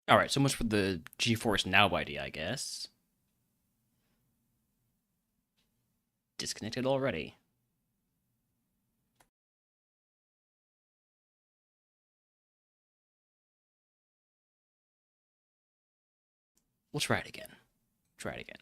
Alright, so much for the GeForce Now idea, I guess. Disconnected already. We'll try it again. Try it again.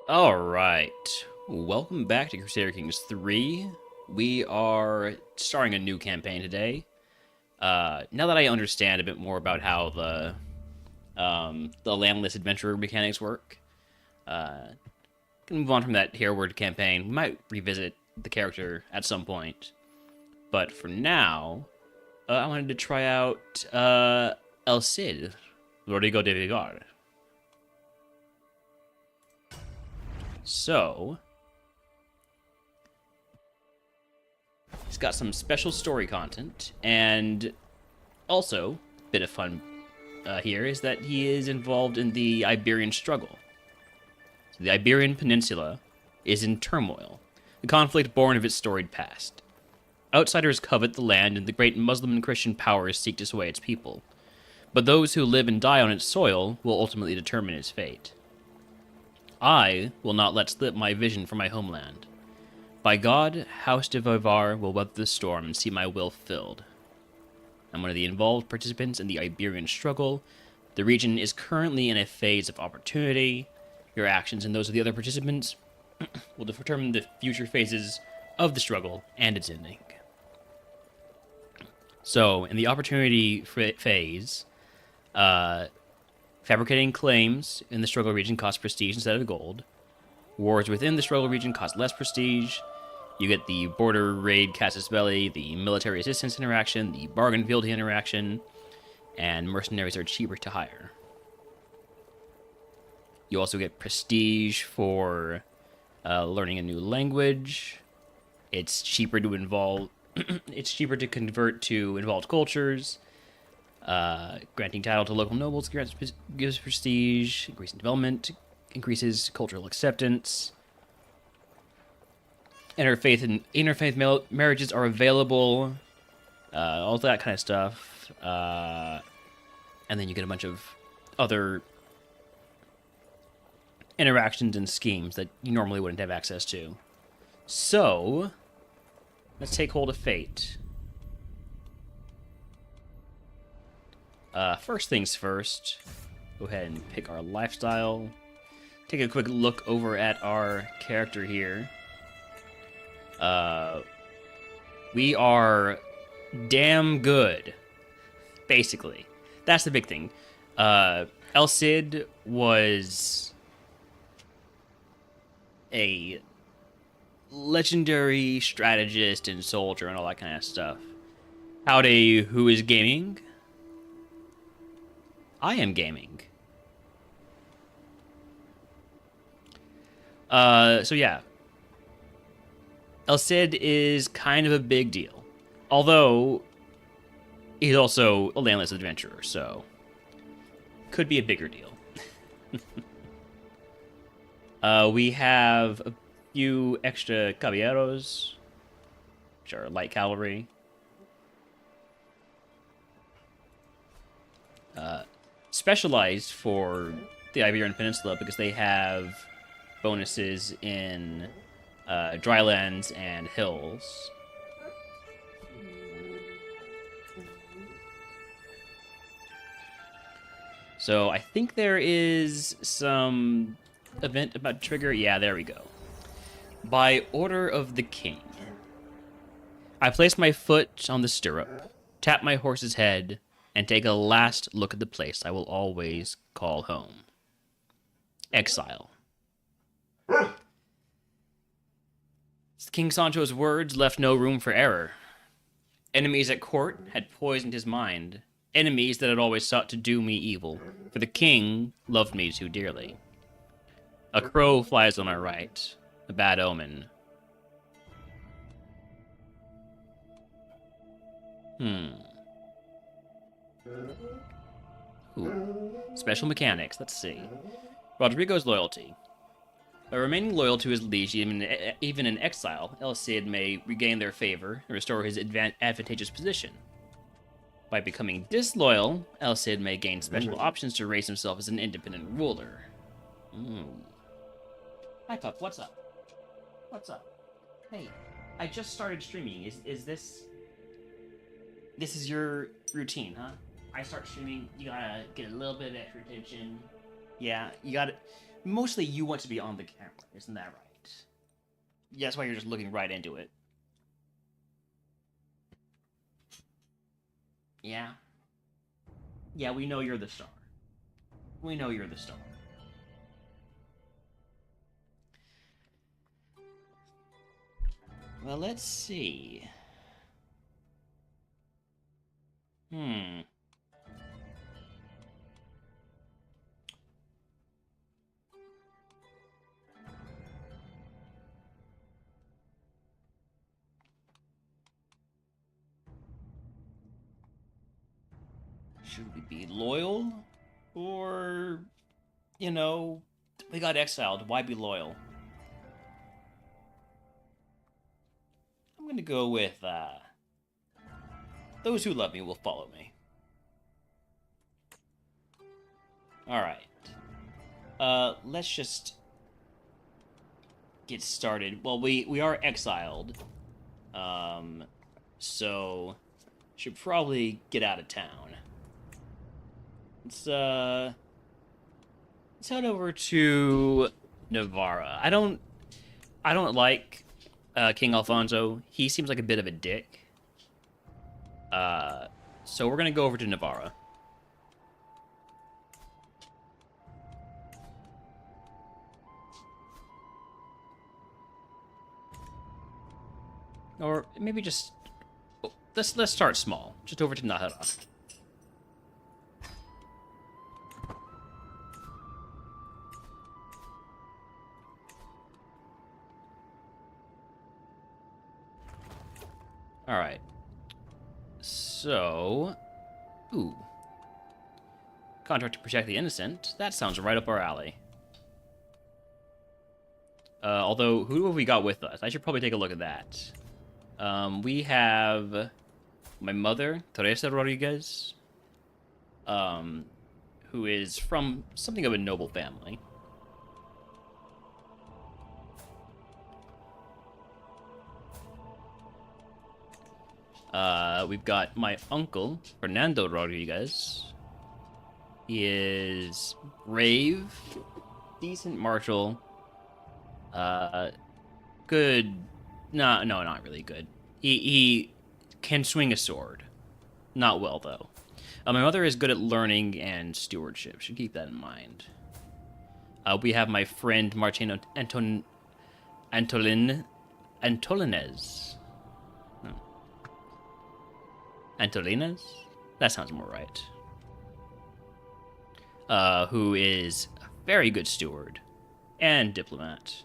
Alright. Welcome back to Crusader Kings 3. We are starting a new campaign today. Now that I understand a bit more about how the landless adventurer mechanics work, can move on from that hereward campaign. We might revisit the character at some point. But for now, I wanted to try out El Cid, Rodrigo de Vigar. So, he's got some special story content, and also, a bit of fun here is that he is involved in the Iberian struggle. So the Iberian Peninsula is in turmoil, the conflict born of its storied past. Outsiders covet the land, and the great Muslim and Christian powers seek to sway its people. But those who live and die on its soil will ultimately determine its fate. I will not let slip my vision for my homeland. By God, House de Vivar will weather the storm and see my will filled. I'm one of the involved participants in the Iberian struggle. The region is currently in a phase of opportunity. Your actions and those of the other participants will determine the future phases of the struggle and its ending. So, in the opportunity phase, fabricating claims in the struggle region costs prestige instead of gold. Wars within the struggle region cost less prestige. You get the border raid casus belli, the military assistance interaction, the bargain fealty interaction, and mercenaries are cheaper to hire. You also get prestige for learning a new language. It's cheaper to involve. It's cheaper to convert to involved cultures. Granting title to local nobles gives prestige. Increasing development increases cultural acceptance. Interfaith marriages are available. All that kind of stuff. And then you get a bunch of other interactions and schemes that you normally wouldn't have access to. So, let's take hold of fate. First things first, go ahead and pick our lifestyle. Take a quick look over at our character here. We are damn good, basically. That's the big thing. El Cid was a legendary strategist and soldier and all that kind of stuff. Howdy, who is gaming? I am gaming. So yeah. El Cid is kind of a big deal. Although, he's also a landless adventurer, so could be a bigger deal. We have a few extra caballeros, which are light cavalry. Specialized for the Iberian Peninsula because they have bonuses in drylands and hills. So I think there is some event about to trigger. Yeah, there we go. By order of the king, I place my foot on the stirrup, tap my horse's head, and take a last look at the place I will always call home. Exile. King Sancho's words left no room for error. Enemies at court had poisoned his mind, enemies that had always sought to do me evil, for the king loved me too dearly. A crow flies on our right, a bad omen. Ooh. Special mechanics, let's see. Rodrigo's loyalty. By remaining loyal to his liege, even in exile, El Cid may regain their favor and restore his advantageous position. By becoming disloyal, El Cid may gain special options to raise himself as an independent ruler. Hi, Pup, what's up? What's up? Hey, I just started streaming. Is this... This is your routine, huh? I start streaming, you gotta get a little bit of extra attention. Yeah, you gotta... Mostly you want to be on the camera, isn't that right? Yeah, that's why you're just looking right into it. Yeah? Yeah, we know you're the star. We know you're the star. Well, let's see. Should we be loyal? Or, you know, we got exiled. Why be loyal? I'm gonna go with, those who love me will follow me. Alright. Let's just get started. Well, we are exiled. So should probably get out of town. Let's head over to Navarra. I don't like King Alfonso. He seems like a bit of a dick. So we're gonna go over to Navarra. Or maybe just... Let's start small. Just over to Nahara. Alright. So... Ooh. Contract to protect the innocent. That sounds right up our alley. Although, who have we got with us? I should probably take a look at that. We have my mother, Teresa Rodriguez, who is from something of a noble family. We've got my uncle, Fernando Rodriguez. He is brave, decent martial, good. No, not really good. He can swing a sword. Not well, though. My mother is good at learning and stewardship. Should keep that in mind. We have my friend Martino Antolinez. Antolines? That sounds more right. Who is a very good steward and diplomat.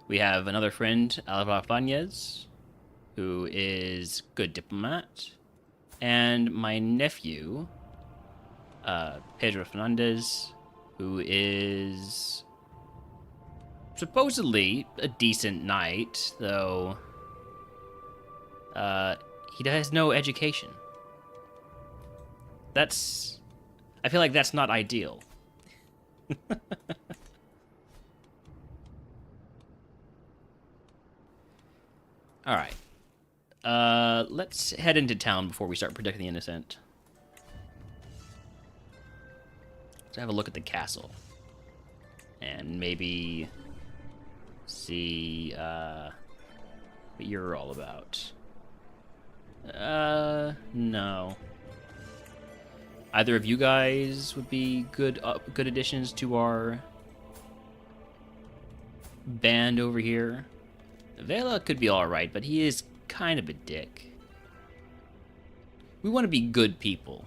We have another friend, Alvaro Fanez, who is good diplomat. And my nephew, Pedro Fernandez, who is supposedly a decent knight, though he has no education. I feel like that's not ideal. Alright. Let's head into town before we start protecting the innocent. Let's have a look at the castle. And maybe see what you're all about. No. Either of you guys would be good additions to our band over here. Vela could be alright, but he is kind of a dick. We want to be good people.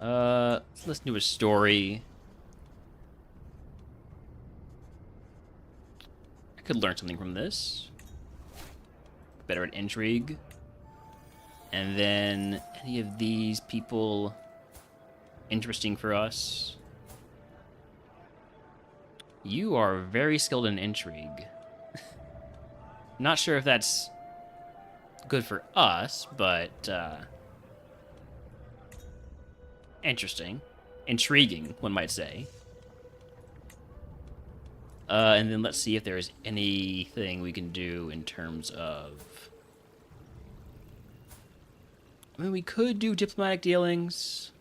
Let's listen to a story. I could learn something from this. Better at intrigue. And then any of these people interesting for us? You are very skilled in intrigue. Not sure if that's good for us, but interesting. Intriguing, one might say. And then let's see if there's anything we can do in terms of... I mean, we could do diplomatic dealings.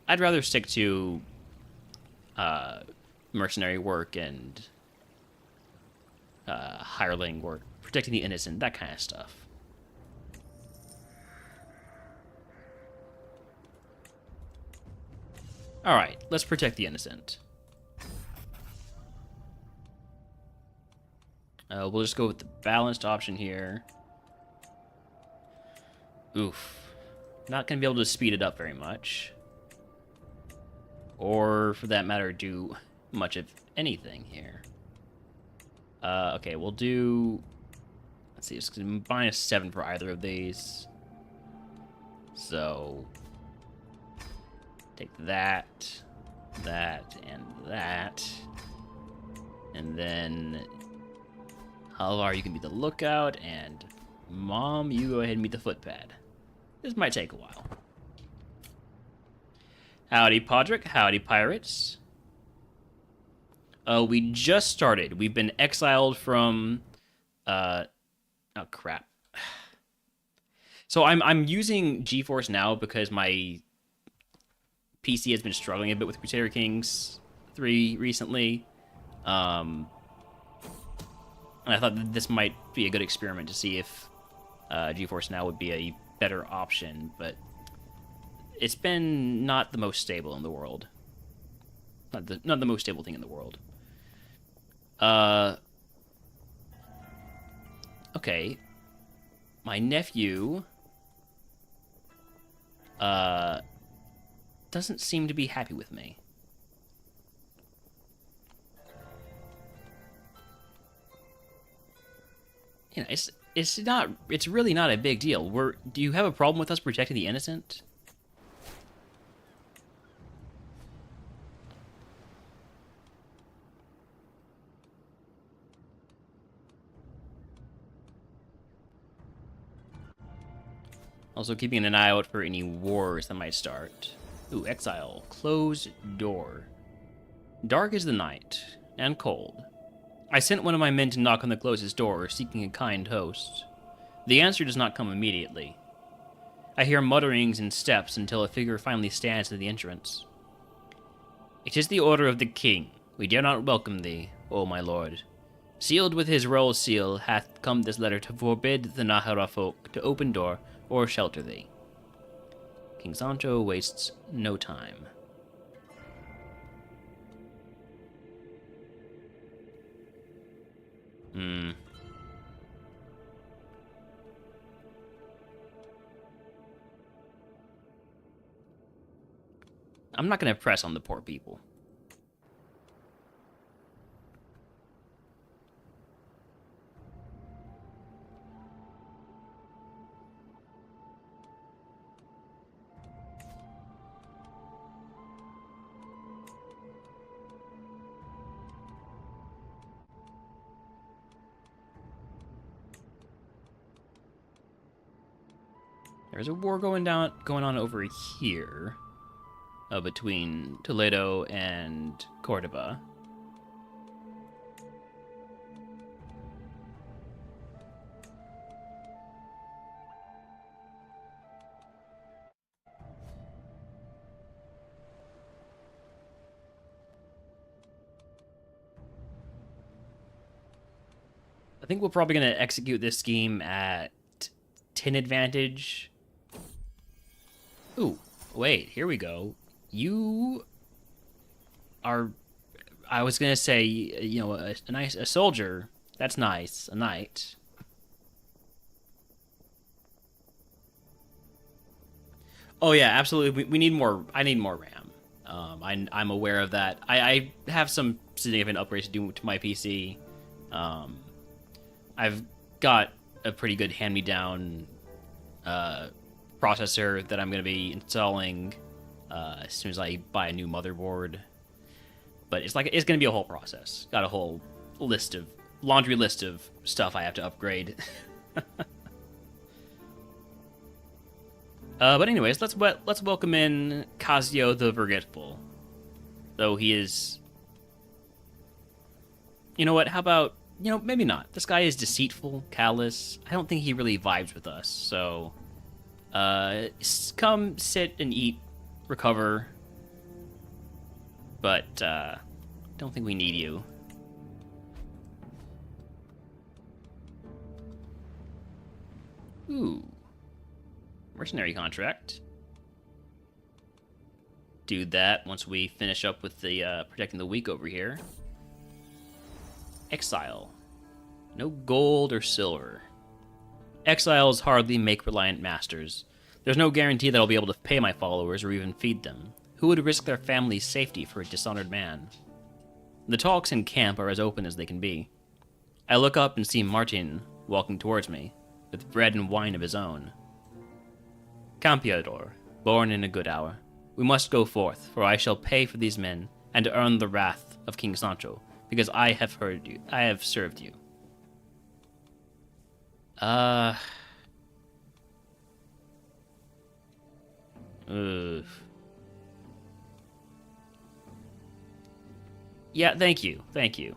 I'd rather stick to mercenary work and hireling work, protecting the innocent, that kind of stuff. Alright, let's protect the innocent. We'll just go with the balanced option here. Oof. Not going to be able to speed it up very much. Or, for that matter, do much of anything here. Okay, we'll do... Let's see, it's -7 for either of these. So... Take that, that, and that. And then... Halvar, you can be the lookout, and Mom, you go ahead and be the footpad. This might take a while. Howdy, Podrick. Howdy, pirates. We just started. We've been exiled from... Oh, crap. So I'm using GeForce now because my PC has been struggling a bit with Crusader Kings 3 recently. And I thought that this might be a good experiment to see if GeForce Now would be a better option, but it's been not the most stable in the world. Not the most stable thing in the world. Okay. My nephew doesn't seem to be happy with me. You know, it's really not a big deal. Do you have a problem with us protecting the innocent? Also keeping an eye out for any wars that might start. Ooh, exile. Closed door. Dark is the night, and cold. I sent one of my men to knock on the closest door, seeking a kind host. The answer does not come immediately. I hear mutterings and steps until a figure finally stands at the entrance. It is the order of the king. We dare not welcome thee, O my lord. Sealed with his royal seal hath come this letter to forbid the Nahara folk to open door or shelter thee. King Sancho wastes no time. I'm not going to press on the poor people. There's a war going on over here, between Toledo and Cordoba. I think we're probably going to execute this scheme at 10 advantage. Ooh, wait, here we go. You are, I was going to say, you know, a soldier. That's nice. A knight. Oh yeah, absolutely. We need more. I need more RAM. I'm aware of that. I have some significant upgrades to do to my PC. I've got a pretty good hand-me-down processor that I'm going to be installing as soon as I buy a new motherboard. But it's going to be a whole process. Got a whole laundry list of stuff I have to upgrade. But anyways, let's welcome in Casio the Forgetful. Though he is... You know what, how about... You know, maybe not. This guy is deceitful, callous. I don't think he really vibes with us, so... come, sit, and eat, recover. But, don't think we need you. Ooh. Mercenary contract. Do that once we finish up with the, protecting the weak over here. Exile. No gold or silver. Exiles hardly make reliant masters. There's no guarantee that I'll be able to pay my followers or even feed them. Who would risk their family's safety for a dishonored man? The talks in camp are as open as they can be. I look up and see Martin walking towards me, with bread and wine of his own. Campeador, born in a good hour, we must go forth, for I shall pay for these men, and earn the wrath of King Sancho, because I have heard you. I have served you. Yeah, thank you. Thank you.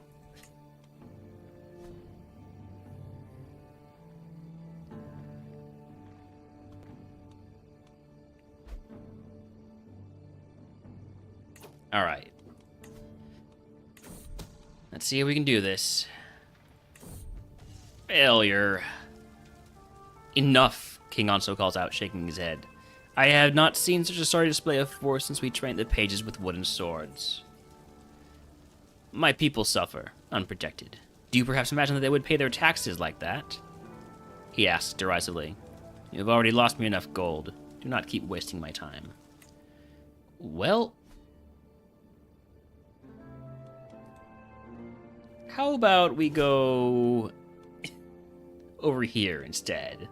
Alright. Let's see if we can do this. Failure. Enough, King Anso calls out, shaking his head. I have not seen such a sorry display of force since we trained the pages with wooden swords. My people suffer, unprotected. Do you perhaps imagine that they would pay their taxes like that? He asks derisively. You have already lost me enough gold. Do not keep wasting my time. Well, how about we go over here instead?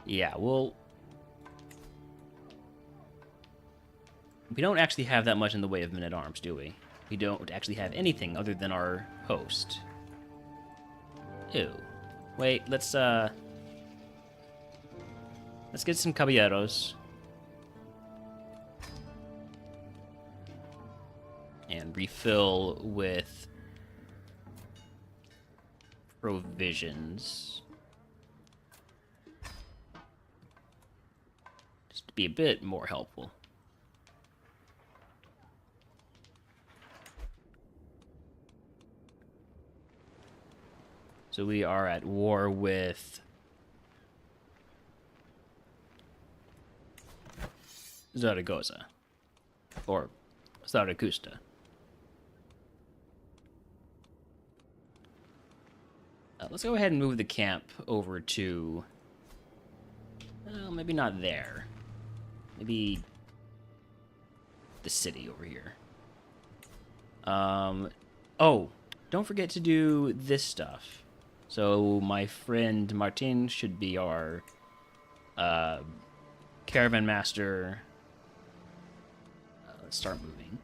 Yeah, well, we don't actually have that much in the way of men-at-arms, do we? We don't actually have anything other than our host. Ew. Wait, let's get some caballeros. And refill with provisions. Just to be a bit more helpful. So we are at war with Zaragoza. Or Zaragoza. Let's go ahead and move the camp over to... Well, maybe not there. Maybe the city over here. Oh, don't forget to do this stuff. So my friend Martin should be our caravan master. Let's start moving.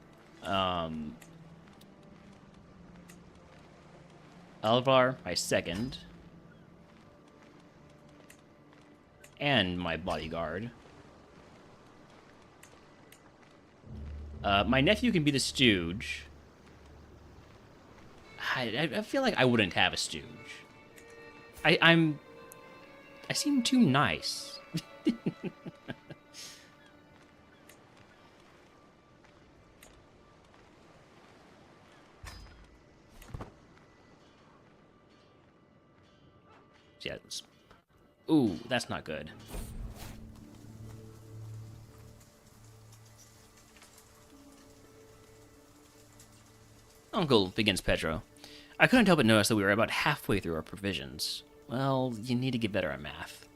Alvar, my second. And my bodyguard. My nephew can be the stooge. I feel like I wouldn't have a stooge. I seem too nice. Yeah. Ooh, that's not good. Uncle, begins Pedro. I couldn't help but notice that we were about halfway through our provisions. Well, you need to get better at math.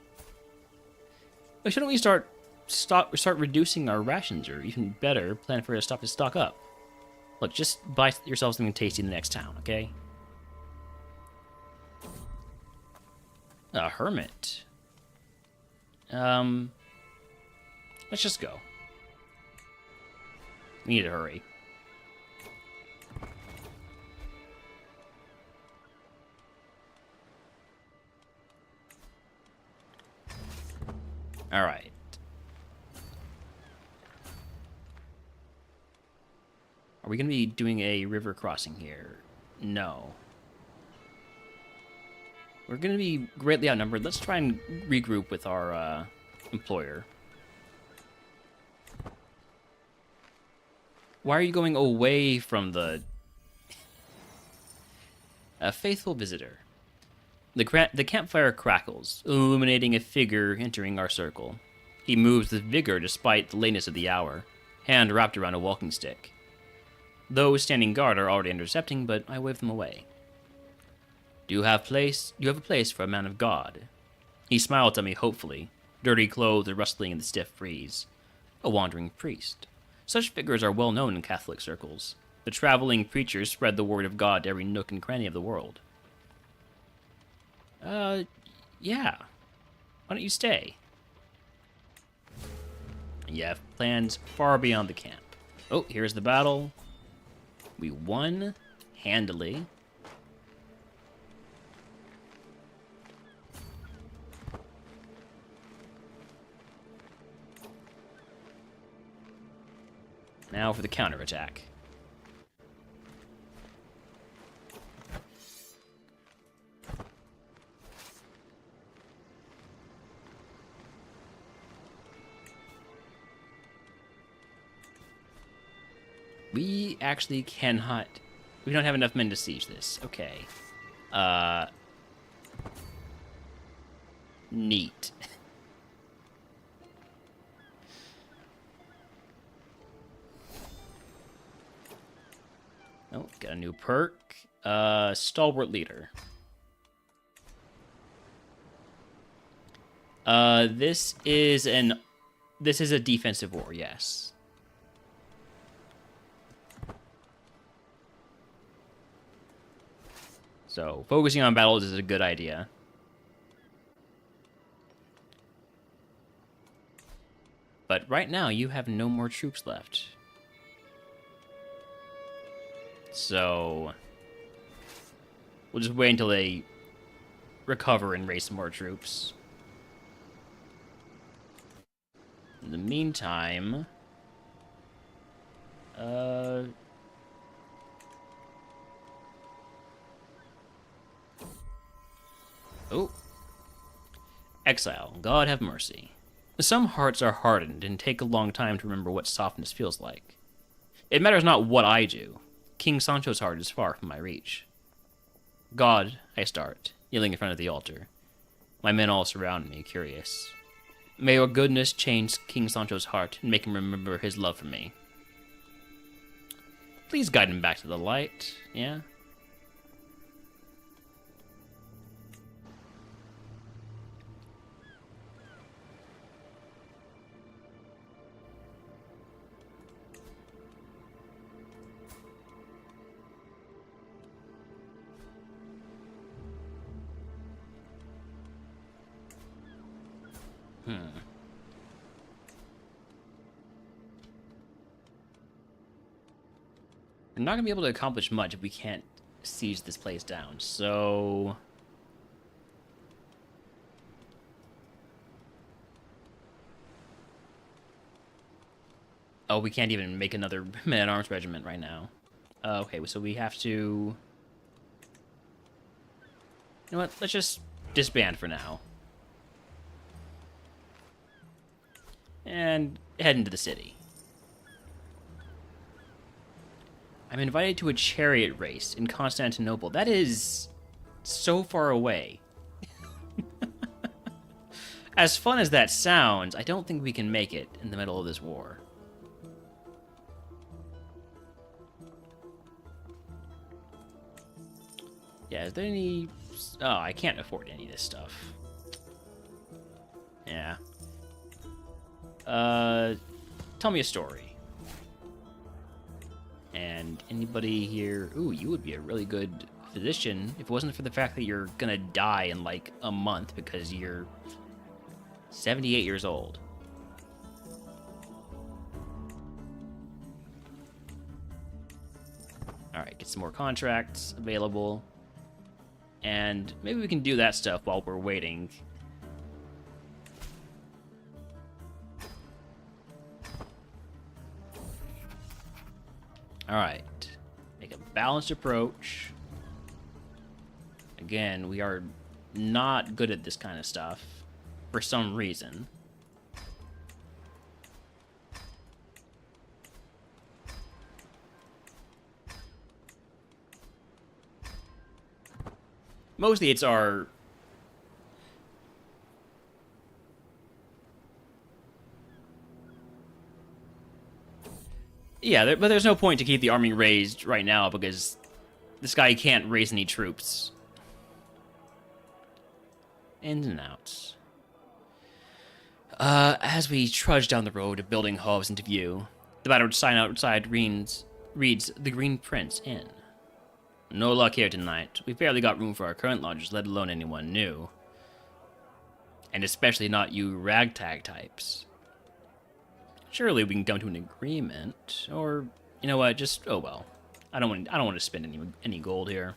But shouldn't we start reducing our rations, or even better, plan for a stop to stock up? Look, just buy yourself something tasty in the next town, okay? A hermit. Let's just go. We need to hurry. All right. Are we going to be doing a river crossing here? No. We're going to be greatly outnumbered. Let's try and regroup with our employer. Why are you going away from the... A faithful visitor. The campfire crackles, illuminating a figure entering our circle. He moves with vigor despite the lateness of the hour, hand wrapped around a walking stick. Those standing guard are already intercepting, but I wave them away. Do you have a place for a man of God? He smiled at me hopefully, dirty clothes are rustling in the stiff breeze. A wandering priest. Such figures are well known in Catholic circles. The traveling preachers spread the word of God to every nook and cranny of the world. Yeah. Why don't you stay? You have plans far beyond the camp. Oh, here's the battle. We won handily. Now for the counterattack. we actually cannot... We don't have enough men to siege this. Okay. Neat. Oh, got a new perk. Stalwart leader. This is a defensive war, yes. So, focusing on battles is a good idea. But right now, you have no more troops left. So, we'll just wait until they recover and raise some more troops. In the meantime, oh. Exile. God have mercy. Some hearts are hardened and take a long time to remember what softness feels like. It matters not what I do. King Sancho's heart is far from my reach. God, I start, kneeling in front of the altar. My men all surround me, curious. May your goodness change King Sancho's heart and make him remember his love for me. Please guide him back to the light, yeah? We're not going to be able to accomplish much if we can't siege this place down, so... Oh, we can't even make another man-at-arms regiment right now. Okay, so we have to... You know what? Let's just disband for now. And head into the city. I'm invited to a chariot race in Constantinople. That is so far away. As fun as that sounds, I don't think we can make it in the middle of this war. Yeah, is there any... Oh, I can't afford any of this stuff. Yeah. Tell me a story. And anybody here... Ooh, you would be a really good physician if it wasn't for the fact that you're gonna die in like a month because you're 78 years old. Alright, get some more contracts available. And maybe we can do that stuff while we're waiting. Alright. Make a balanced approach. Again, we are not good at this kind of stuff for some reason. Mostly it's our... Yeah, but there's no point to keep the army raised right now because this guy can't raise any troops. Ins and outs. As we trudge down the road, a building hove into view. The battered sign outside reads The Green Prince Inn. No luck here tonight. We've barely got room for our current lodgers, let alone anyone new. And especially not you ragtag types. Surely we can come to an agreement, or you know what? Just oh well. I don't want to spend any gold here.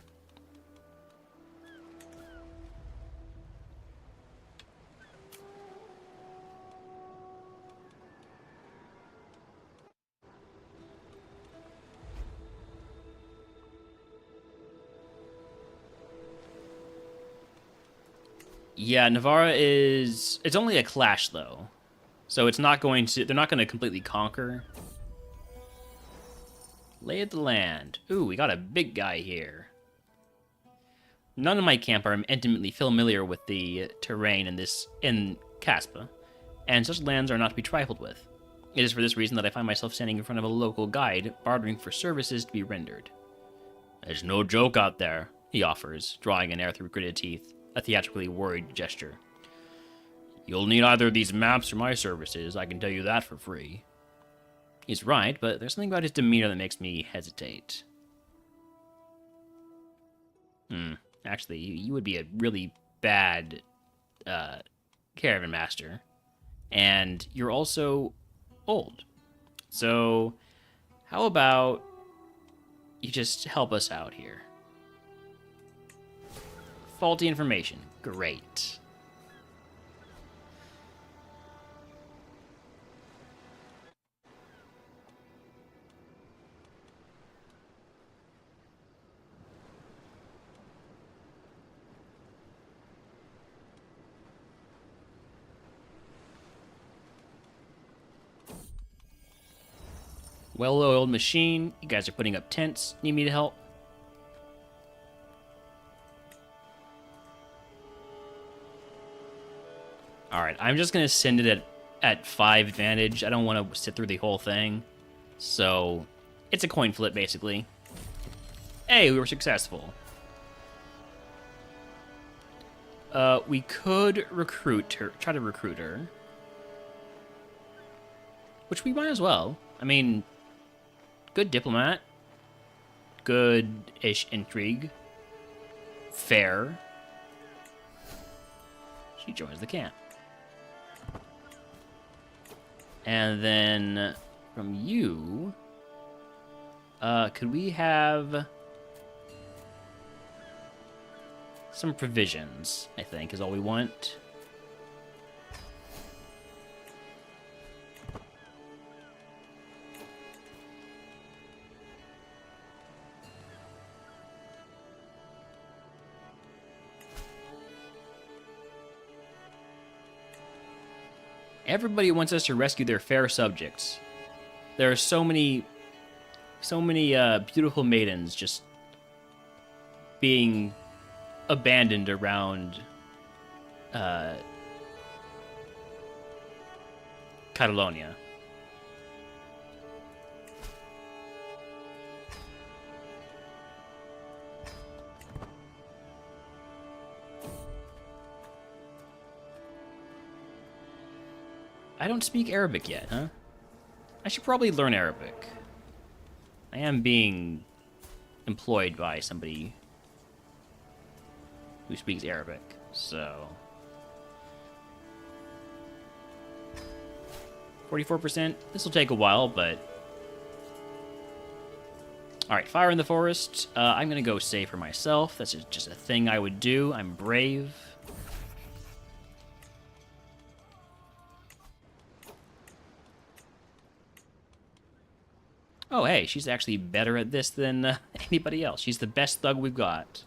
Yeah, Navarra is... It's only a clash, though. So it's not going to... They're not going to completely conquer. Lay of the land. Ooh, we got a big guy here. None of my camp are intimately familiar with the terrain in Caspa, and such lands are not to be trifled with. It is for this reason that I find myself standing in front of a local guide, bartering for services to be rendered. There's no joke out there, he offers, drawing an air through gritted teeth, a theatrically worried gesture. You'll need either of these maps or my services, I can tell you that for free. He's right, but there's something about his demeanor that makes me hesitate. Actually, you would be a really bad caravan master. And you're also old. So, how about you just help us out here? Faulty information. Great. Well-oiled machine. You guys are putting up tents. Need me to help? Alright, I'm just going to send it at 5 advantage. I don't want to sit through the whole thing. So, it's a coin flip, basically. Hey, we were successful. We could recruit her, try to recruit her. Which we might as well. I mean, good diplomat. Good-ish intrigue. Fair. She joins the camp. And then from you, could we have some provisions, I think, is all we want. Everybody wants us to rescue their fair subjects. There are so many beautiful maidens just being abandoned around Catalonia. I don't speak Arabic yet, huh? I should probably learn Arabic. I am being employed by somebody who speaks Arabic, so 44%. This will take a while, but all right. Fire in the forest. I'm gonna go save for myself. That's just a thing I would do. I'm brave. Oh, hey, she's actually better at this than anybody else. She's the best thug we've got.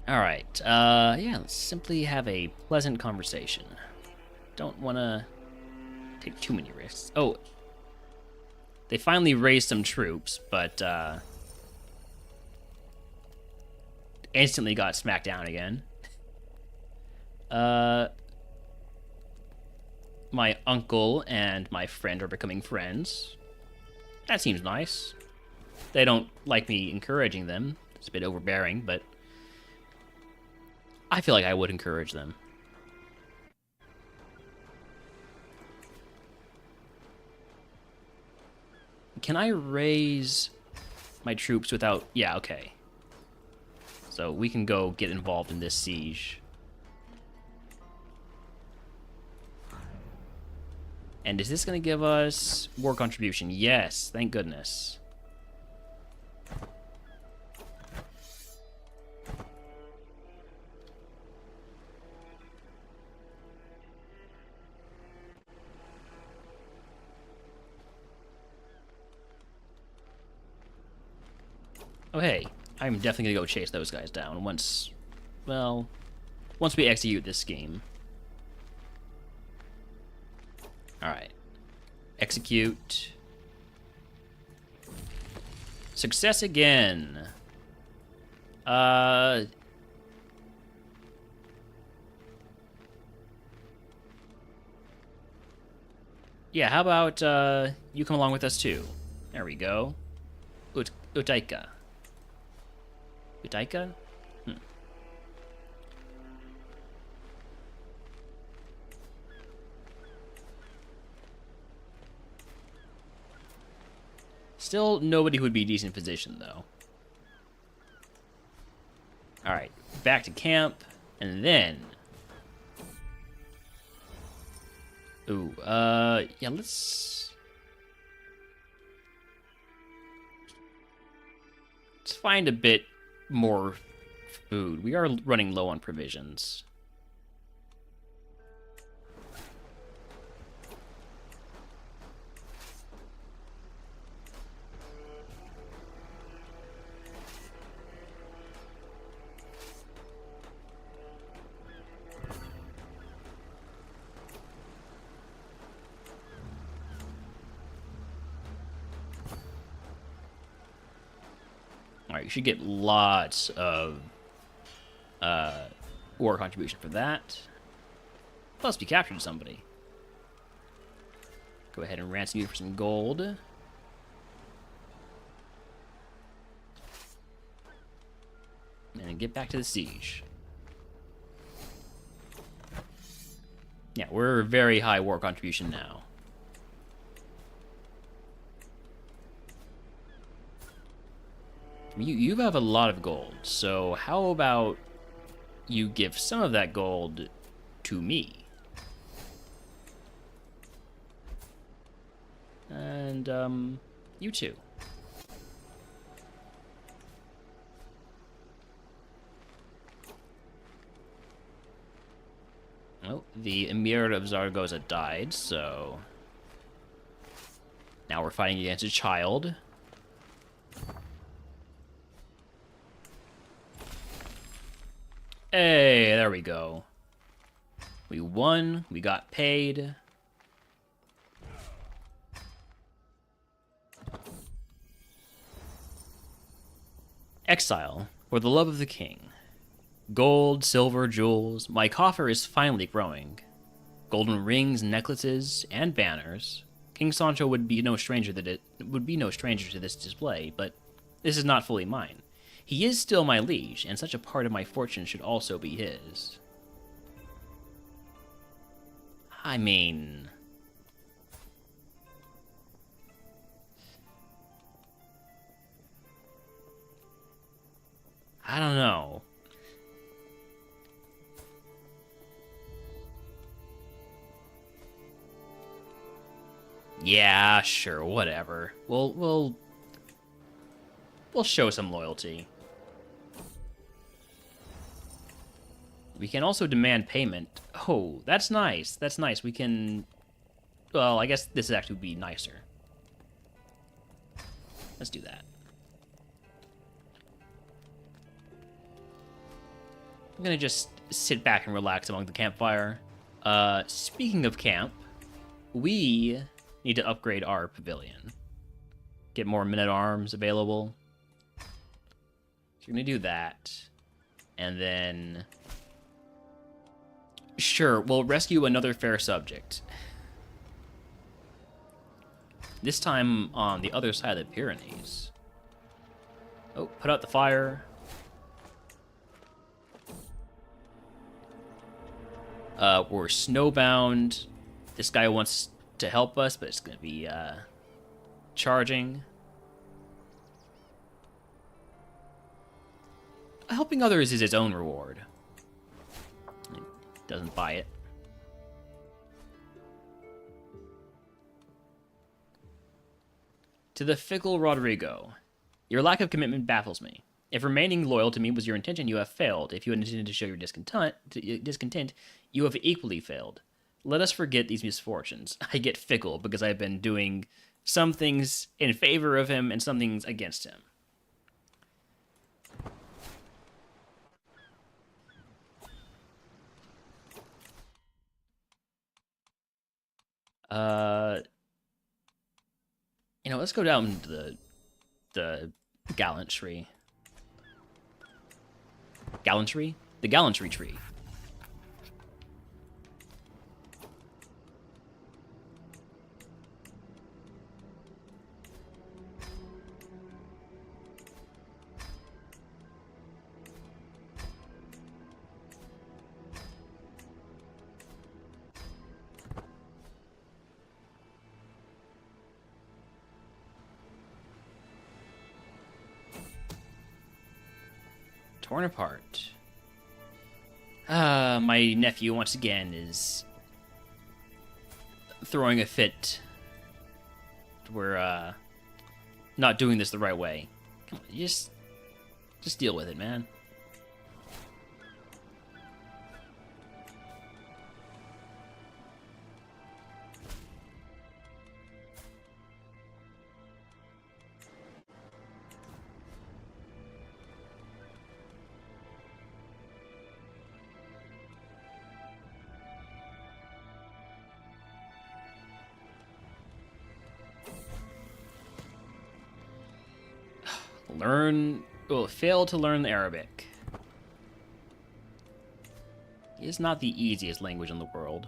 Alright, yeah, let's simply have a pleasant conversation. Don't want to take too many risks. Oh, they finally raised some troops, but instantly got smacked down again. My uncle and my friend are becoming friends. That seems nice. They don't like me encouraging them. It's a bit overbearing, but I feel like I would encourage them. Can I raise my troops without... Yeah, okay. So we can go get involved in this siege. And is this going to give us war contribution? Yes, thank goodness. Oh, hey. I'm definitely gonna go chase those guys down once... Well... Once we execute this scheme. Alright. Execute. Success again. Yeah, how about, you come along with us too? There we go. Utaika. Utaika? Still nobody who would be a decent position, though. Alright, back to camp, and then... Ooh, yeah, let's find a bit more food. We are running low on provisions. Alright, you should get lots of war contribution for that. Plus, we captured somebody. Go ahead and ransom you for some gold. And get back to the siege. Yeah, we're very high war contribution now. You have a lot of gold, so how about you give some of that gold to me? And, you too. Well, the Emir of Zaragoza died, so... Now we're fighting against a child. Hey, there we go. We won, we got paid. Exile, for the love of the king. Gold, silver, jewels, my coffer is finally growing. Golden rings, necklaces, and banners. King Sancho would be no stranger to this display, but this is not fully mine. He is still my liege, and such a part of my fortune should also be his. I mean... I don't know. Yeah, sure, whatever. We'll show some loyalty. We can also demand payment. Oh, that's nice. That's nice. We can... Well, I guess this actually would be nicer. Let's do that. I'm gonna just sit back and relax among the campfire. Speaking of camp, we need to upgrade our pavilion. Get more men-at-arms available. So we're gonna do that. And then... Sure, we'll rescue another fair subject. This time on the other side of the Pyrenees. Oh, put out the fire. We're snowbound. This guy wants to help us, but it's gonna be, charging. Helping others is its own reward. Doesn't buy it. To the fickle Rodrigo. Your lack of commitment baffles me. If remaining loyal to me was your intention, you have failed. If you intended to show your discontent, you have equally failed. Let us forget these misfortunes. I get fickle because I've been doing some things in favor of him and some things against him. Uh, let's go down to the gallantry. Gallantry? The gallantry tree. Torn apart. My nephew once again is throwing a fit. We're not doing this the right way. Come on, just deal with it, man. Fail to learn Arabic. It's not the easiest language in the world.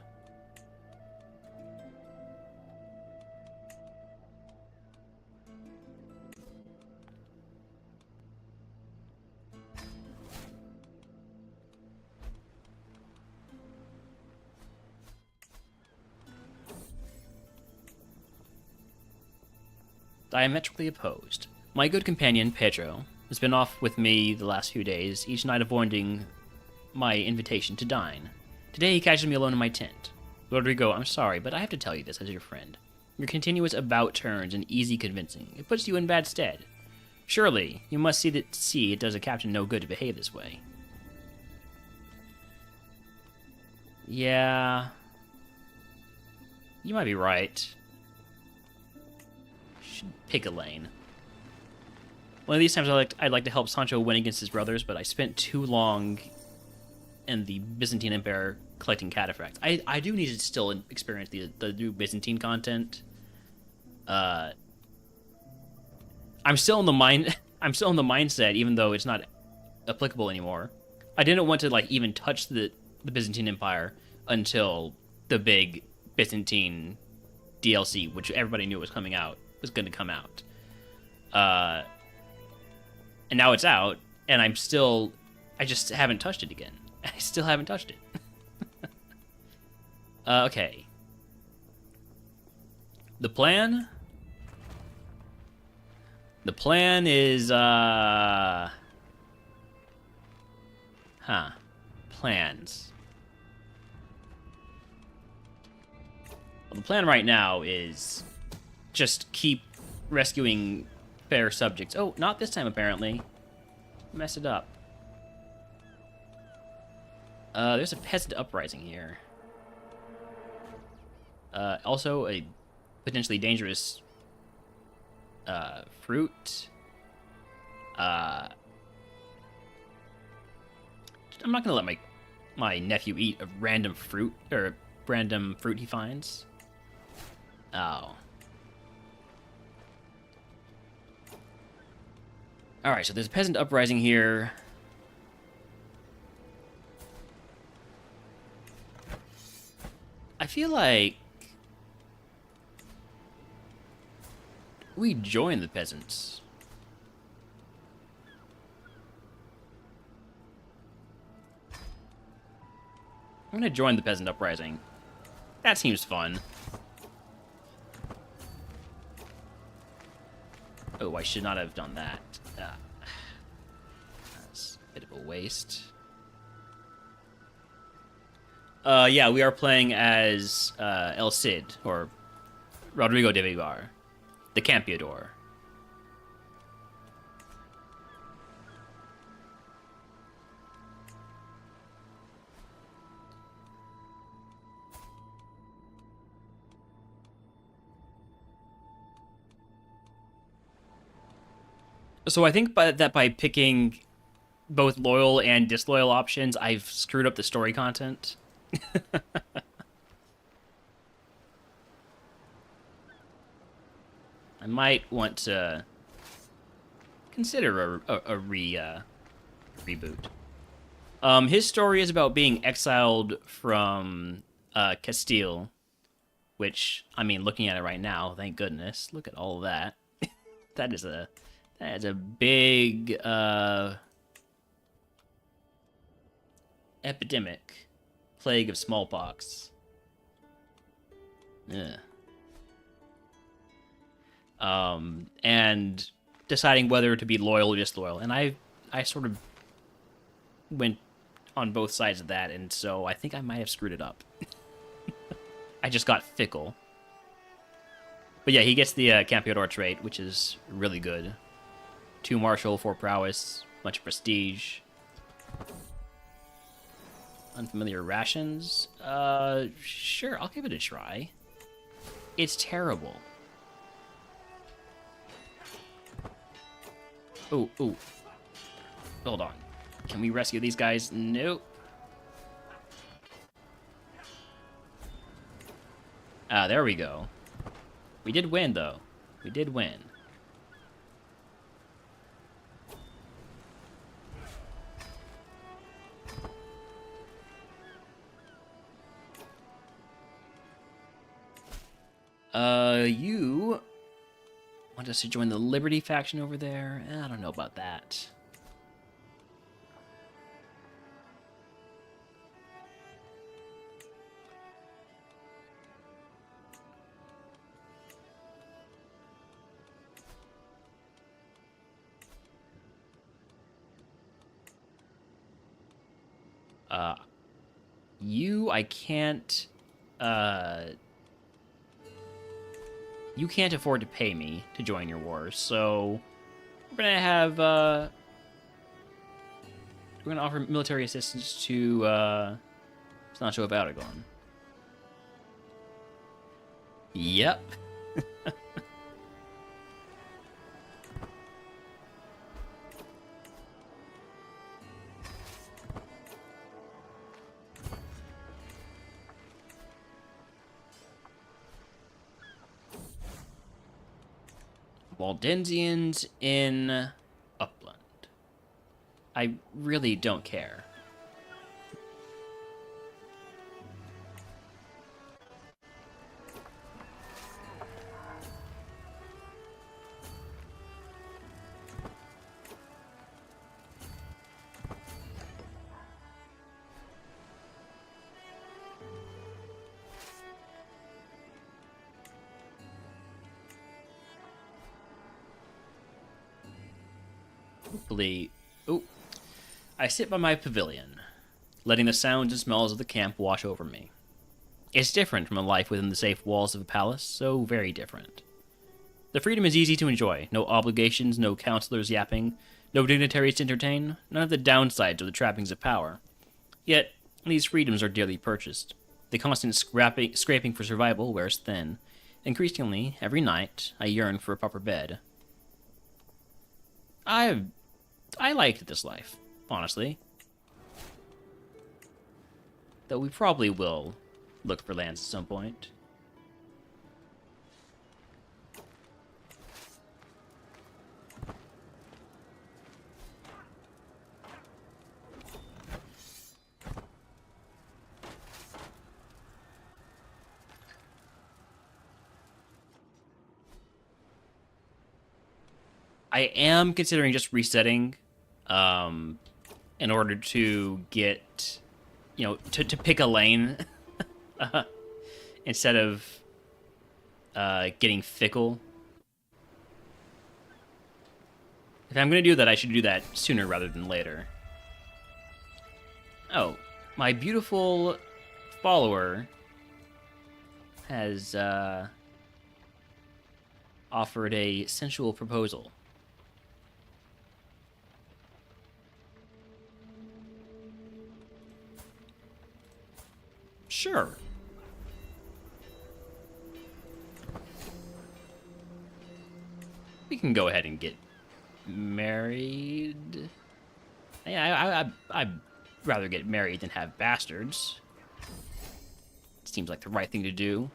Diametrically opposed. My good companion, Pedro, has been off with me the last few days, each night avoiding my invitation to dine. Today he catches me alone in my tent. Rodrigo, I'm sorry, but I have to tell you this as your friend. Your continuous about-turns and easy convincing, it puts you in bad stead. Surely, you must see it does a captain no good to behave this way. Yeah... You might be right. Should pick a lane. One of these times I'd like to help Sancho win against his brothers, but I spent too long in the Byzantine Empire collecting cataphracts. I do need to still experience the new Byzantine content. I'm still in the mindset, even though it's not applicable anymore. I didn't want to even touch the Byzantine Empire until the big Byzantine DLC, which everybody knew was going to come out. And now it's out, and I just haven't touched it again. I still haven't touched it. Okay. The plan is, plans. Well, the plan right now is just keep rescuing fair subjects. Oh, not this time, apparently. Mess it up. There's a peasant uprising here. Also, a potentially dangerous fruit. I'm not gonna let my nephew eat a random fruit, or random fruit he finds. Oh. Alright, so there's a peasant uprising here. I feel like we join the peasants. I'm gonna join the peasant uprising. That seems fun. Oh, I should not have done that. That's a bit of a waste. Yeah, we are playing as El Cid, or Rodrigo de Vivar, the Campeador. So I think that by picking both loyal and disloyal options, I've screwed up the story content. might want to consider a reboot. His story is about being exiled from Castile, which, I mean, looking at it right now, thank goodness. Look at all of that. That is a big epidemic, plague of smallpox. Yeah. And deciding whether to be loyal or disloyal, and I sort of went on both sides of that, and so I think I might have screwed it up. I just got fickle. But yeah, he gets the Campeador trait, which is really good. 2 martial, 4 prowess, bunch of prestige. Unfamiliar rations? Sure, I'll give it a try. It's terrible. Ooh, ooh. Hold on. Can we rescue these guys? Nope. Ah, there we go. We did win, though. We did win. You want us to join the Liberty faction over there? I don't know about that. I can't, you can't afford to pay me to join your wars, so we're gonna offer military assistance to, Sancho of Aragon. Yep. Waldensians in Upland. I really don't care. Hopefully... Oh. I sit by my pavilion, letting the sounds and smells of the camp wash over me. It's different from a life within the safe walls of a palace, so very different. The freedom is easy to enjoy. No obligations, no counselors yapping, no dignitaries to entertain, none of the downsides or the trappings of power. Yet, these freedoms are dearly purchased. The constant scraping for survival wears thin. Increasingly, every night, I yearn for a proper bed. I liked this life, honestly. Though we probably will look for lands at some point. I am considering just resetting in order to get, to pick a lane instead of getting fickle. If I'm going to do that, I should do that sooner rather than later. Oh, my beautiful follower has offered a sensual proposal. Sure. We can go ahead and get married. Yeah, I'd rather get married than have bastards. Seems like the right thing to do.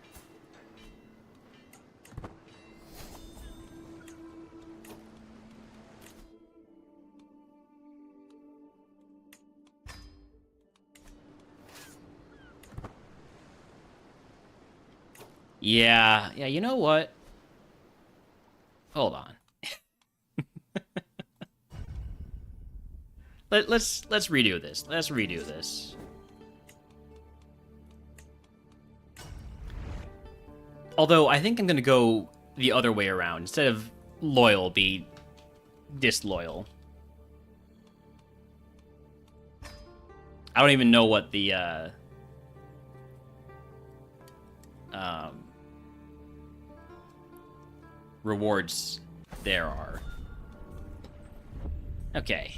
Yeah, yeah, you know what? Hold on. Let's redo this. Let's redo this. Although I think I'm gonna go the other way around. Instead of loyal, be disloyal. I don't even know what the um, rewards there are. Okay.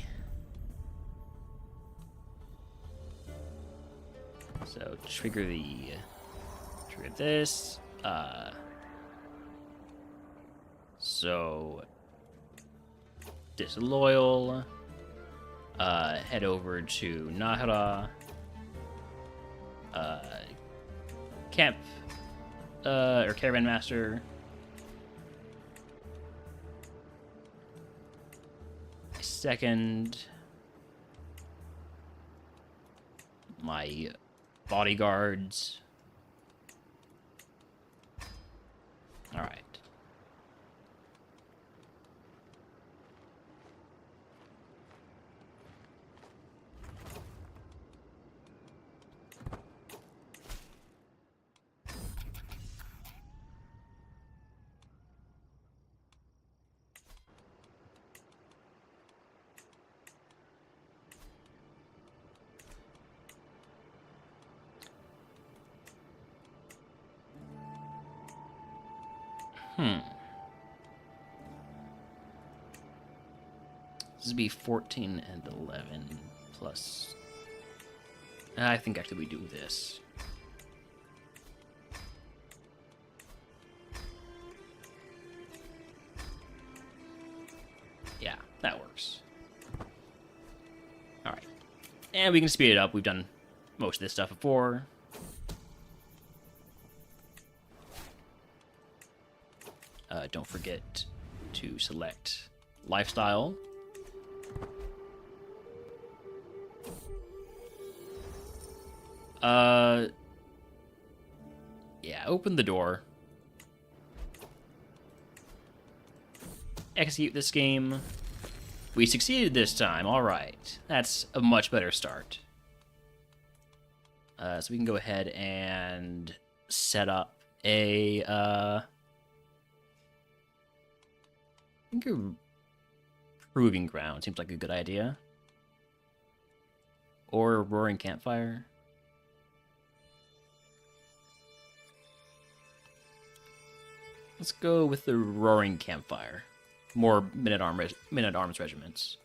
So trigger this. So disloyal. Head over to Nahara. Camp or Caravan Master. Second, my bodyguards. All right. This would be 14 and 11 plus. I think actually we do this. Yeah, that works. All right. And we can speed it up. We've done most of this stuff before. Don't forget to select lifestyle. Yeah, open the door. Execute this game. We succeeded this time. All right. That's a much better start. So we can go ahead and set up a, I think a proving ground seems like a good idea. Or a roaring campfire. Let's go with the roaring campfire. More men-at-arms regiments.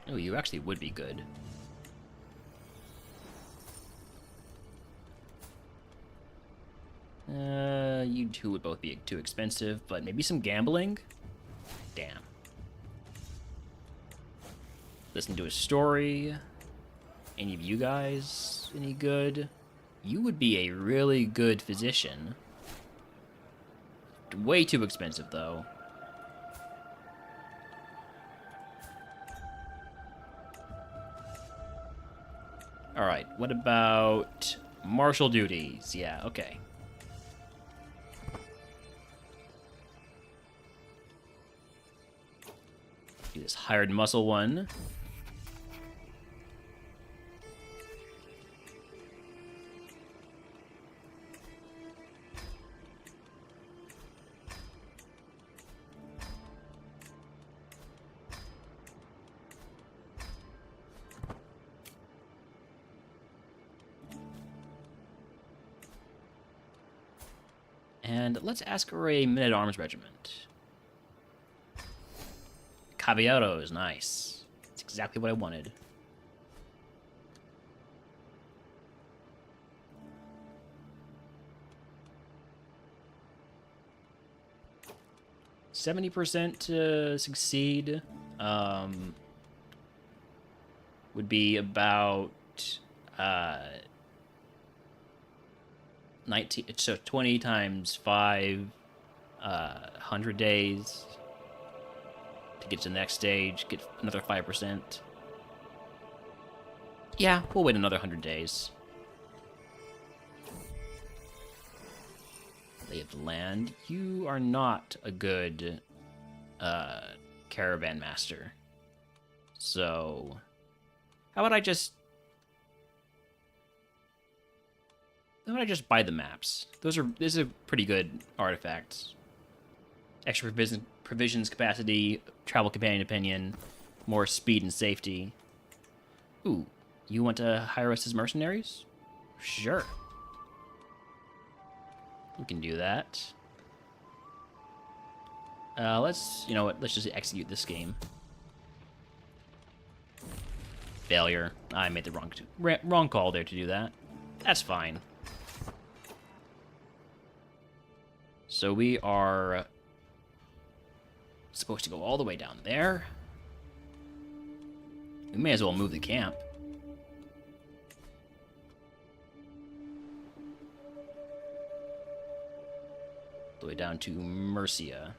Oh, you actually would be good. You two would both be too expensive, but maybe some gambling? Damn. Listen to a story. Any of you guys any good? You would be a really good physician. Way too expensive, though. Alright, what about martial duties? Yeah, okay. Do this hired muscle one. And let's ask for a men-at-arms regiment. Caballero is nice. It's exactly what I wanted. %70 to succeed would be about 19. So 20 times 5, 100 days to get to the next stage. Get another 5%. Yeah, we'll wait another 100 days. Lay of the land. You are not a good caravan master. So, how about I just buy the maps? This is a pretty good artifacts. Extra provisions capacity, travel companion opinion, more speed and safety. Ooh, you want to hire us as mercenaries? Sure. We can do that. You know what? Let's just execute this game. Failure. I made the wrong call there to do that. That's fine. So we are supposed to go all the way down there. We may as well move the camp. All the way down to Mercia.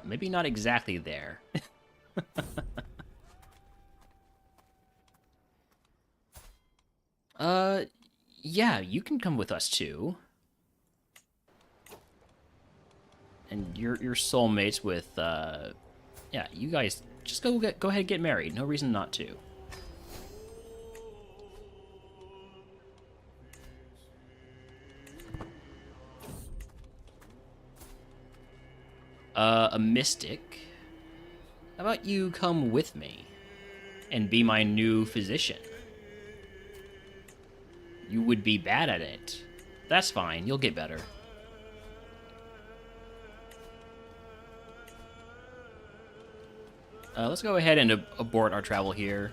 Maybe not exactly there. Yeah, you can come with us too. And you're soulmates with, yeah, you guys just go ahead and get married. No reason not to. A mystic. How about you come with me and be my new physician? You would be bad at it. That's fine, you'll get better. Let's go ahead and abort our travel here.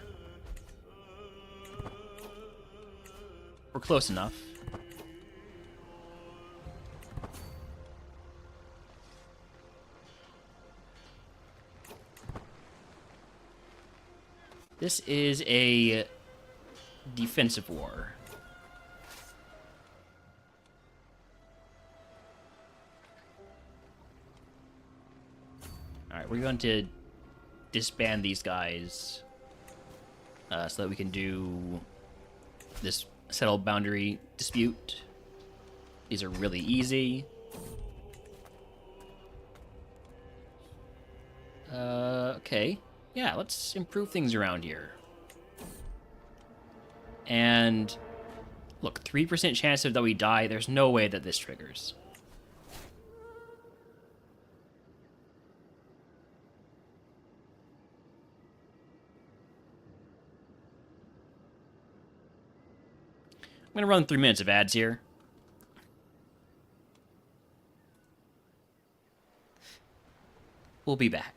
We're close enough. This is a defensive war. Alright, we're going to disband these guys so that we can do this settled boundary dispute. These are really easy. Okay. Yeah, let's improve things around here. And look, 3% chance of that we die. There's no way that this triggers. I'm gonna run 3 minutes of ads here. We'll be back.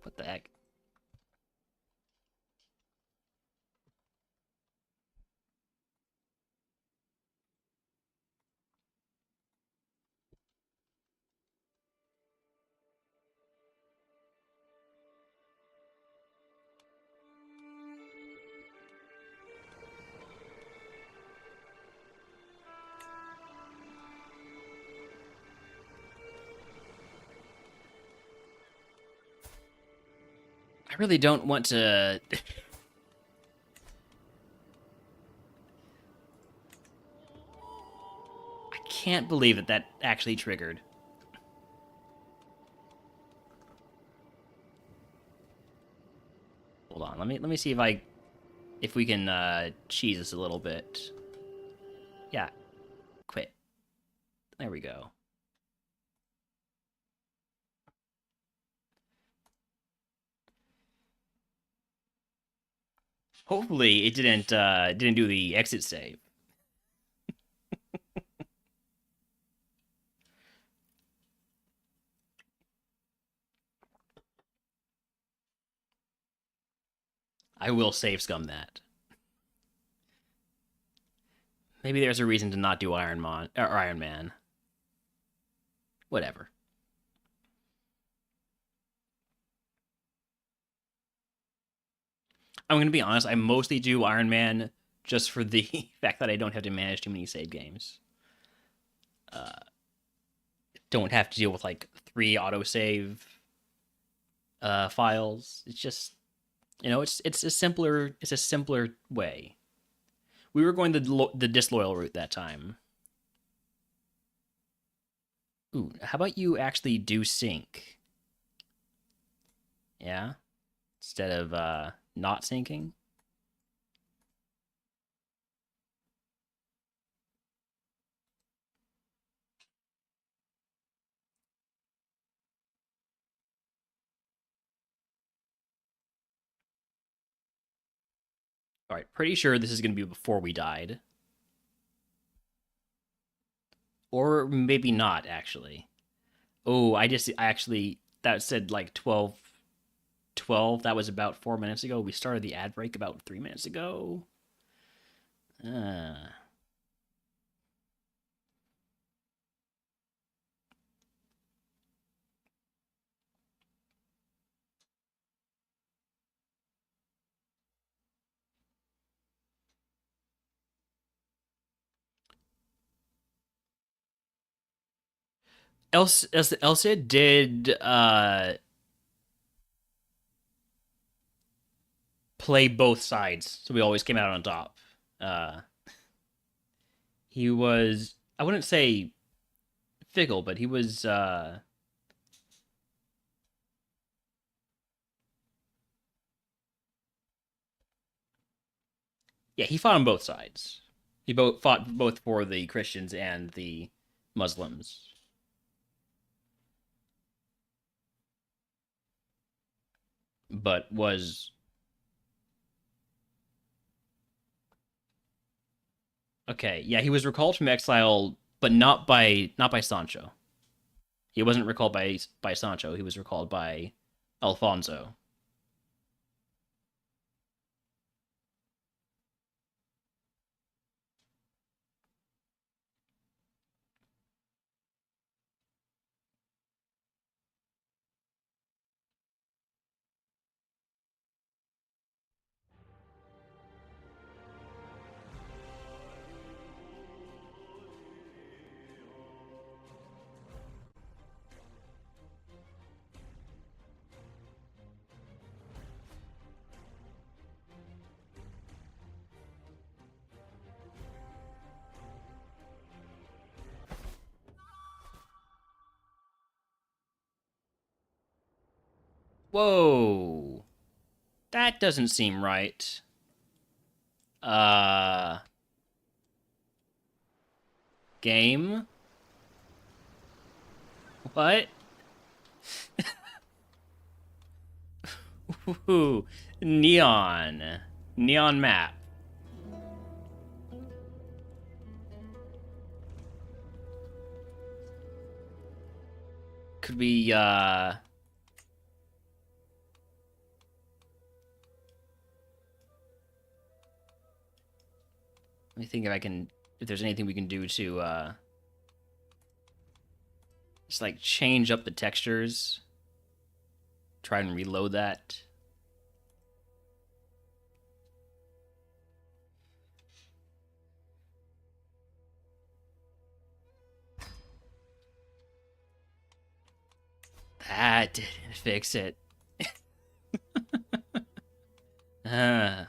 What the heck? I really don't want to... I can't believe that that actually triggered. Hold on, let me see if we can cheese this a little bit. Yeah, quit. There we go. Hopefully, it didn't do the exit save. I will save scum that. Maybe there's a reason to not do Iron Man. Whatever. I'm gonna be honest. I mostly do Iron Man just for the fact that I don't have to manage too many save games. Don't have to deal with like 3 autosave files. It's just it's a simpler way. We were going the disloyal route that time. Ooh, how about you actually do sync? Yeah, instead of not syncing. All right, pretty sure this is going to be before we died. Or maybe not, actually. Oh, I actually, that said like 12. That was about 4 minutes ago. We started the ad break about 3 minutes ago. Uh, Elsa did play both sides, so we always came out on top. Uh, he was, I wouldn't say fickle, but he was yeah, he fought on both sides. He fought both for the Christians and the Muslims, but was okay. Yeah, he was recalled from exile, but not by Sancho. He wasn't recalled by Sancho. He was recalled by Alfonso. Whoa, that doesn't seem right. Uh, game. What? Ooh, neon map. Could we let me think if there's anything we can do to just like change up the textures. Try and reload that. That didn't fix it. I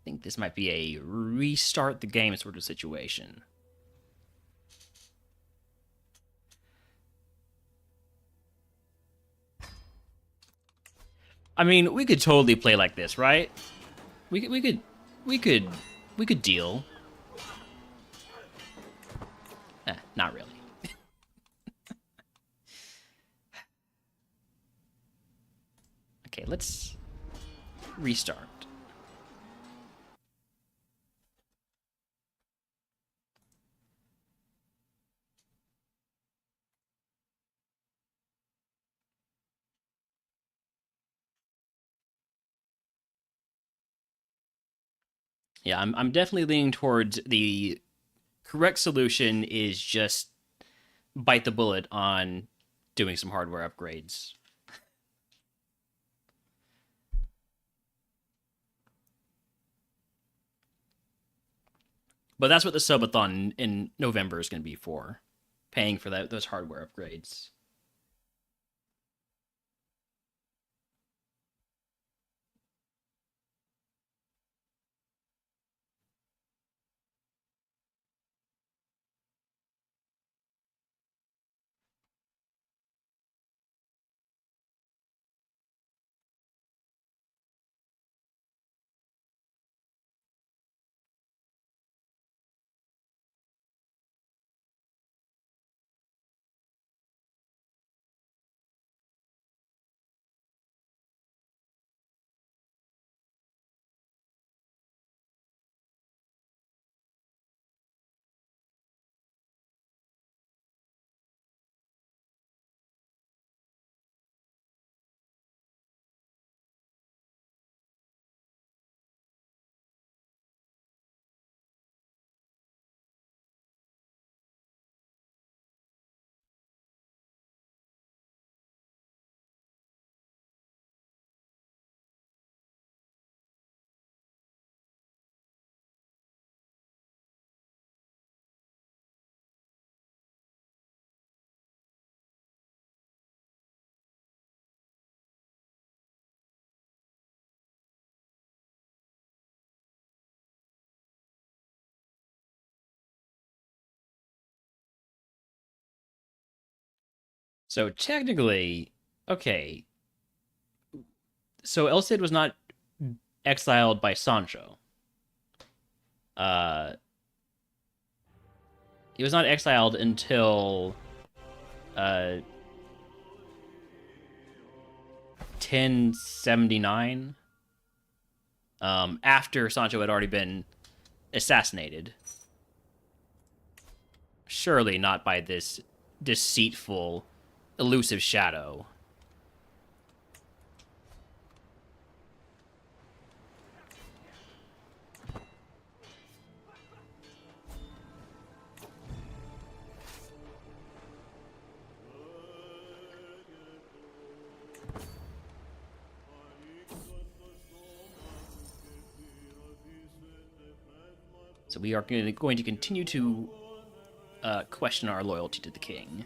think this might be a restart the game sort of situation. I mean, we could totally play like this, right? We could deal. Not really. Okay, let's restart. Yeah, I'm definitely leaning towards the correct solution is just bite the bullet on doing some hardware upgrades. But that's what the subathon in November is going to be for, paying for those hardware upgrades. So technically, okay. So El Cid was not exiled by Sancho. Uh, he was not exiled until uh 1079. After Sancho had already been assassinated. Surely not by this deceitful, elusive shadow. So we are going to continue to question our loyalty to the king.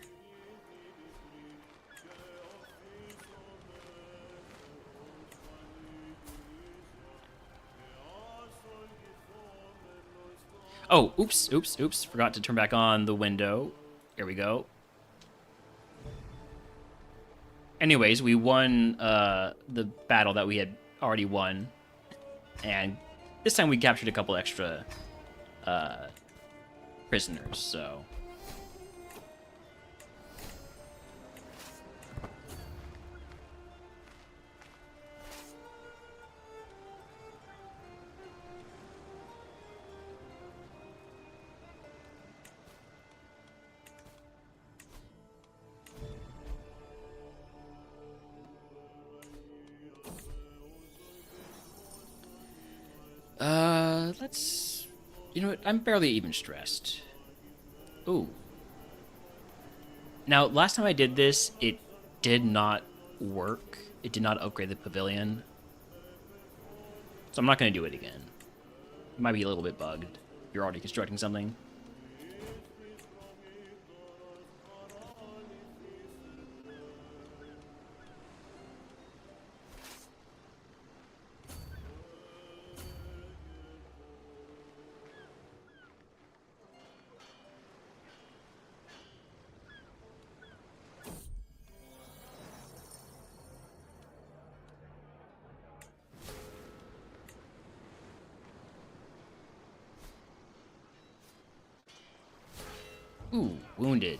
Oh, oops. Forgot to turn back on the window. Here we go. Anyways, we won the battle that we had already won. And this time we captured a couple extra prisoners, so... let's... You know what? I'm barely even stressed. Ooh. Now, last time I did this, it did not work. It did not upgrade the pavilion. So I'm not going to do it again. It might be a little bit bugged. You're already constructing something. Ooh, wounded.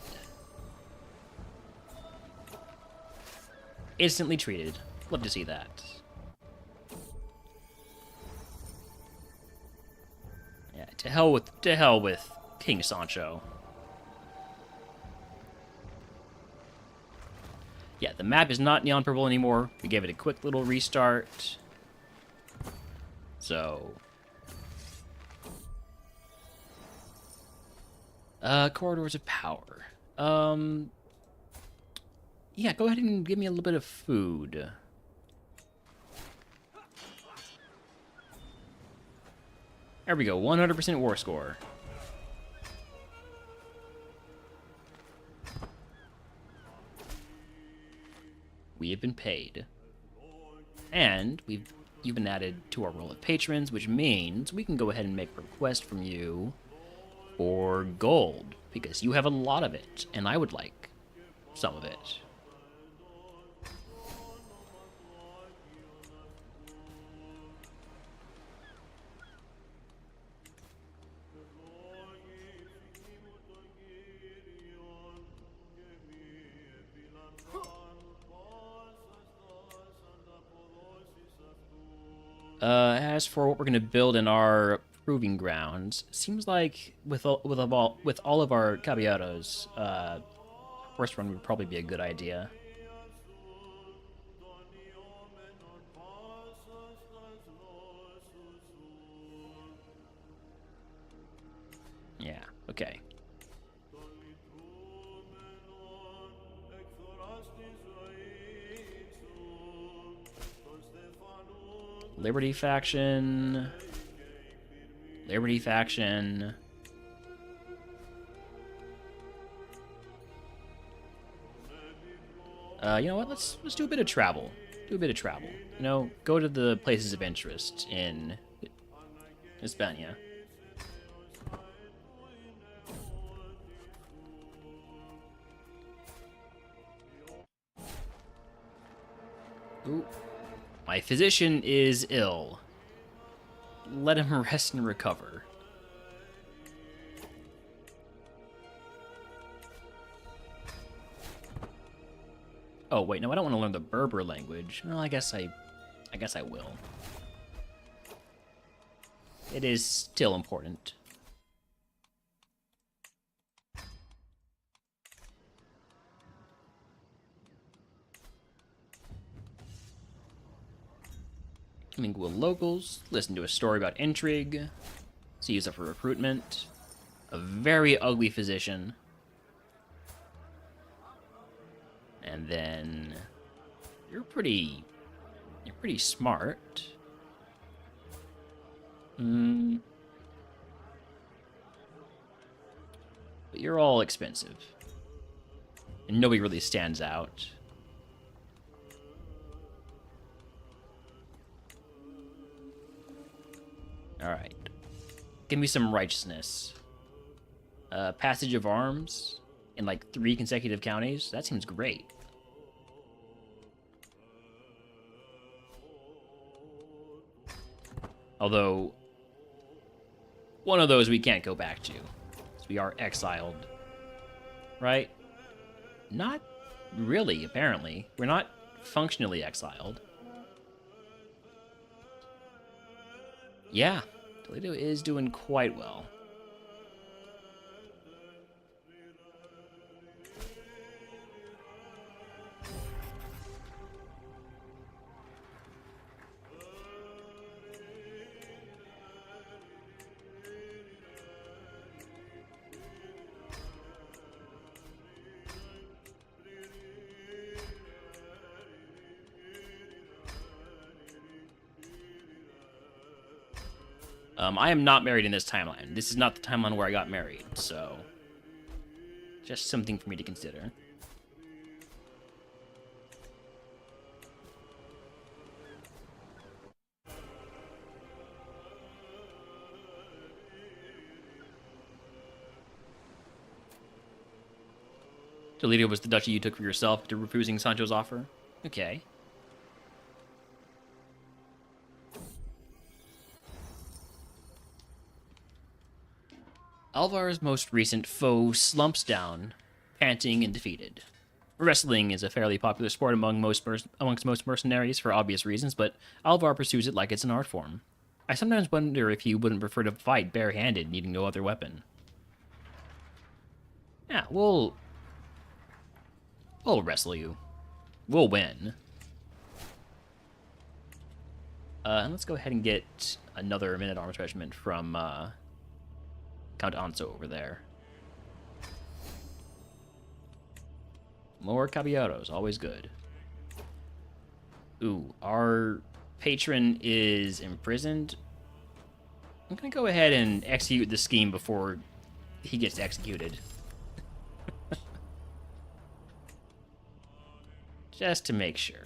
Instantly treated. Love to see that. Yeah, to hell with King Sancho. Yeah, the map is not neon purple anymore. We gave it a quick little restart. So, corridors of power. Yeah, go ahead and give me a little bit of food. There we go, 100% war score. We have been paid. And we've even added to our roll of patrons, which means we can go ahead and make a request from you for gold, because you have a lot of it, and I would like some of it. As for what we're going to build in our proving grounds, seems like with all of our caballeros, horse run would probably be a good idea. Yeah. Okay. Liberty faction. Liberty faction. You know what? Let's do a bit of travel. Do a bit of travel. You know, go to the places of interest in Hispania. Ooh. My physician is ill. Let him rest and recover. Oh wait, no, I don't want to learn the Berber language. Well, I guess I will. It is still important. Mingle with locals, listen to a story about intrigue, see us up for recruitment, a very ugly physician, and then you're pretty smart. But you're all expensive, and nobody really stands out. Alright. Give me some righteousness. Passage of arms in like 3 consecutive counties? That seems great. Although, one of those we can't go back to. So we are exiled. Right? Not really, apparently. We're not functionally exiled. Yeah, Toledo is doing quite well. I am not married in this timeline. This is not the timeline where I got married, so just something for me to consider. Toledo was the duchy you took for yourself after refusing Sancho's offer? Okay. Alvar's most recent foe slumps down, panting and defeated. Wrestling is a fairly popular sport amongst most mercenaries for obvious reasons, but Alvar pursues it like it's an art form. I sometimes wonder if he wouldn't prefer to fight barehanded, needing no other weapon. Yeah, we'll wrestle you. We'll win. And let's go ahead and get another minute armor regiment from Count Anso over there. More caballeros, always good. Ooh, our patron is imprisoned. I'm gonna go ahead and execute the scheme before he gets executed. Just to make sure.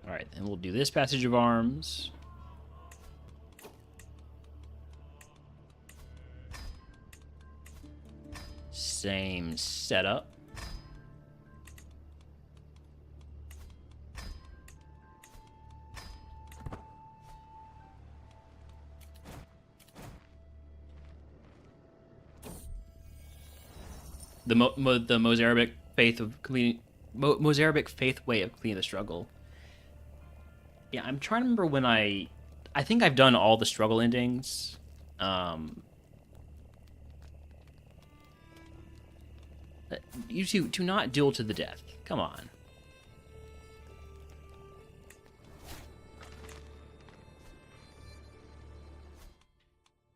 Alright, then we'll do this passage of arms. Same setup. The Mozarabic faith of completing Mozarabic faith way of completing the struggle. Yeah, I'm trying to remember when I think I've done all the struggle endings. You two do not duel to the death. Come on.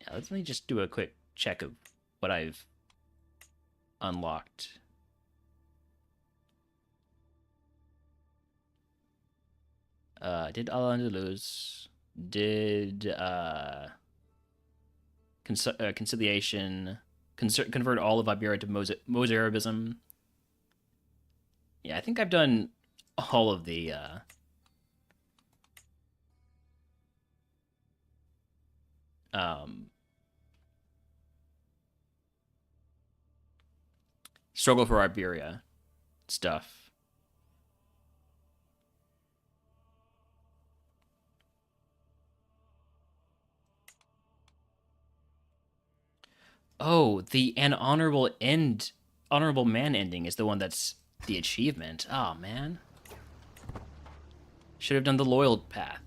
Yeah, let me just do a quick check of what I've unlocked. Did Al-Andalus, did conciliation, convert all of Iberia to Mozarabism. Yeah, I think I've done all of the struggle for Iberia stuff. Oh, the honorable man ending is the one that's the achievement. Oh man, should have done the loyal path.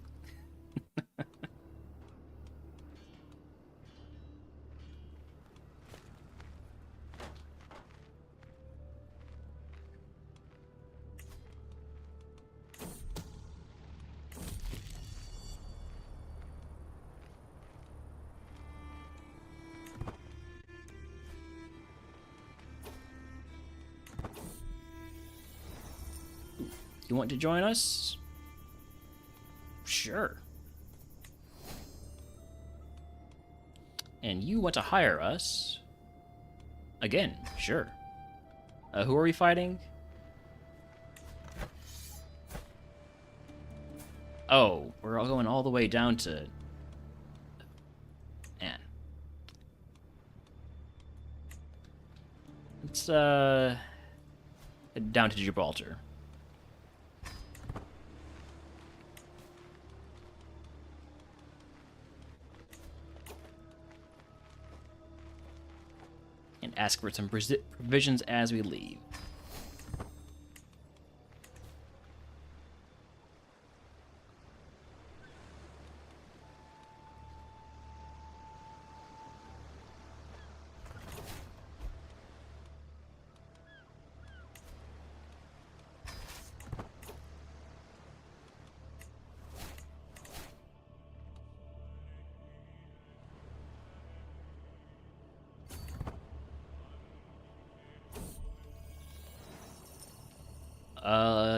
You want to join us? Sure. And you want to hire us? Again, sure. Who are we fighting? Oh, we're all going all the way down to... Man. Let's, head down to Gibraltar. And ask for some provisions as we leave.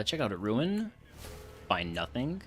Check out a ruin. Find nothing.